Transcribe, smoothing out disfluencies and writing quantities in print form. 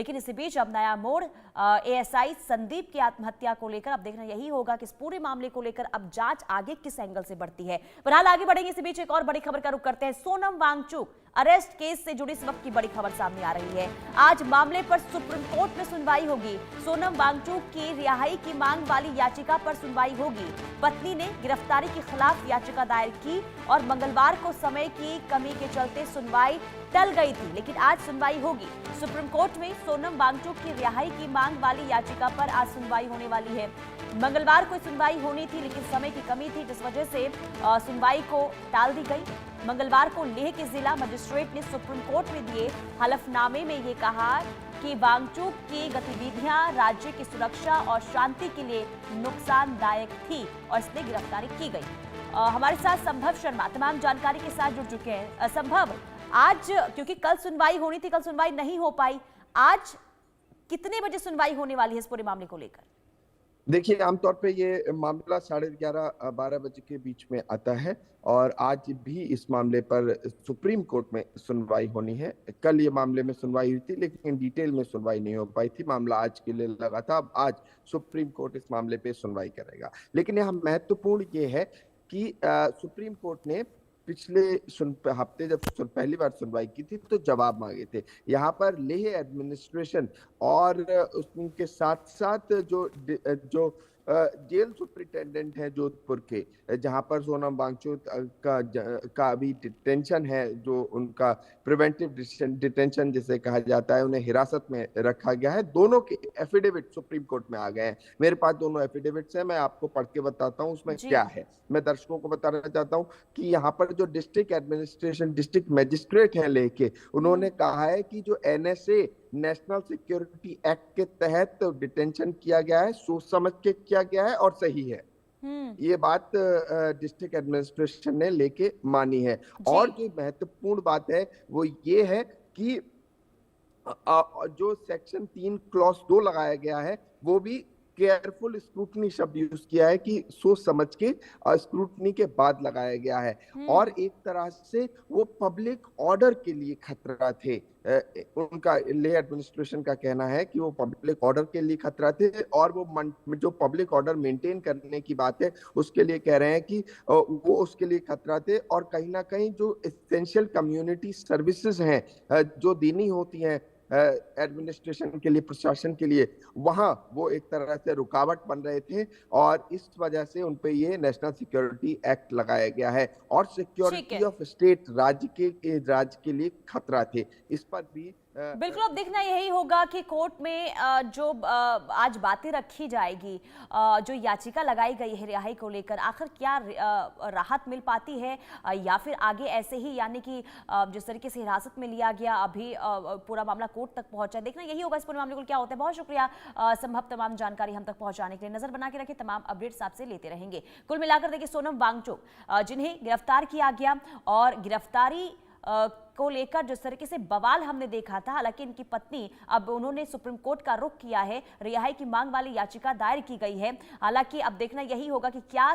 लेकिन इसी बीच अब नया मोड़ एएसआई संदीप की आत्महत्या को लेकर अब देखना यही होगा कि इस पूरे मामले को लेकर अब जांच आगे किस एंगल से बढ़ती है। फिलहाल आगे बढ़ेंगे, इसी बीच एक और बड़ी खबर का रुख करते हैं। सोनम वांगचुक अरेस्ट केस से जुड़ी इस वक्त की बड़ी खबर सामने आ रही है। आज मामले पर सुप्रीम कोर्ट में सुनवाई होगी। सोनम वांगचुक की रिहाई की मांग वाली याचिका पर सुनवाई होगी। पत्नी ने गिरफ्तारी के खिलाफ याचिका दायर की और मंगलवार को समय की कमी के चलते सुनवाई टल गई थी, लेकिन आज सुनवाई होगी। सुप्रीम कोर्ट में सोनम वांगचुक की रिहाई की मांग वाली याचिका पर आज सुनवाई होने वाली है। मंगलवार को सुनवाई होनी थी, लेकिन समय की कमी थी, जिस वजह से सुनवाई को टाल दी गई। मंगलवार को लेह के जिला मजिस्ट्रेट ने सुप्रीम कोर्ट में दिए हलफनामे में ये कहा कि वांगचुक की गतिविधियां राज्य की सुरक्षा और शांति के लिए नुकसानदायक थी और इसलिए गिरफ्तारी की गई। हमारे साथ संभव शर्मा तमाम जानकारी के साथ जुड़ चुके हैं। संभव, आज क्योंकि कल सुनवाई होनी थी, कल सुनवाई नहीं हो पाई, आज कितने बजे सुनवाई होने वाली है इस पूरे मामले को लेकर? देखिए, आमतौर पे ये मामला 11:30-12 बजे के बीच में आता है और आज भी इस मामले पर सुप्रीम कोर्ट में सुनवाई होनी है। कल ये मामले में सुनवाई हुई थी, लेकिन डिटेल में सुनवाई नहीं हो पाई थी। मामला आज के लिए लगा था। अब आज सुप्रीम कोर्ट इस मामले पे सुनवाई करेगा। लेकिन यहाँ महत्वपूर्ण ये है कि सुप्रीम कोर्ट ने पिछले हफ्ते जब पहली बार सुनवाई की थी तो जवाब मांगे थे। यहाँ पर लेह एडमिनिस्ट्रेशन और उनके साथ साथ जो जेल सुप्रिंटेंडेंट है जोधपुर के, जहां पर सोनम वांगचुक का अभी डिटेंशन है, जो उनका प्रिवेंटिव डिटेंशन जिसे कहा जाता है, उन्हें हिरासत में रखा गया है। दोनों के एफिडेविट सुप्रीम कोर्ट में आ गए हैं। मेरे पास दोनों एफिडेविट्स हैं, मैं आपको पढ़ के बताता हूँ उसमें क्या है। मैं दर्शकों को बताना चाहता हूँ कि यहाँ पर जो डिस्ट्रिक्ट मजिस्ट्रेट है लेके, उन्होंने कहा है कि जो एनएसए नेशनल सिक्योरिटी एक्ट के तहत डिटेंशन किया गया है, सोच समझ के किया गया है और सही है। ये बात डिस्ट्रिक्ट एडमिनिस्ट्रेशन ने लेके मानी है। और जो महत्वपूर्ण बात है वो ये है कि जो सेक्शन 3 क्लॉज 2 लगाया गया है वो भी केयरफुल स्क्रूटनी शब्द यूज किया है कि सोच समझ के स्क्रूटनी के बाद लगाया गया है। और एक तरह से वो पब्लिक ऑर्डर के लिए खतरा थे। उनका लेह एडमिनिस्ट्रेशन का कहना है कि वो पब्लिक ऑर्डर के लिए खतरा थे और वो जो पब्लिक ऑर्डर मेंटेन करने की बात है उसके लिए कह रहे हैं कि वो उसके लिए खतरा थे। और कहीं ना कहीं जो एसेंशियल कम्युनिटी सर्विसेज हैं जो देनी होती हैं एडमिनिस्ट्रेशन के लिए, प्रशासन के लिए, वहां वो एक तरह से रुकावट बन रहे थे और इस वजह से उनपे ये नेशनल सिक्योरिटी एक्ट लगाया गया है। और सिक्योरिटी ऑफ स्टेट राज्य के लिए खतरा थे। इस पर भी बिल्कुल अब देखना यही होगा कि कोर्ट में जो आज बातें रखी जाएगी, जो याचिका लगाई गई है रिहाई को लेकर, आखिर क्या राहत मिल पाती है या फिर आगे ऐसे ही, यानी कि जिस तरीके से हिरासत में लिया गया अभी पूरा मामला कोर्ट तक पहुंचा, देखना यही होगा इस पूरे मामले को क्या होता है। बहुत शुक्रिया संभव, तमाम जानकारी हम तक पहुंचाने के लिए। नजर बना के रखें, तमाम अपडेट्स आपसे लेते रहेंगे। कुल मिलाकर देखिए, सोनम वांगचुक जिन्हें गिरफ्तार किया गया और गिरफ्तारी को लेकर जिस तरीके से बवाल हमने देखा था, हालांकि इनकी पत्नी अब उन्होंने सुप्रीम कोर्ट का रुख किया है, रिहाई की मांग वाली याचिका दायर की गई है। हालांकि अब देखना यही होगा कि क्या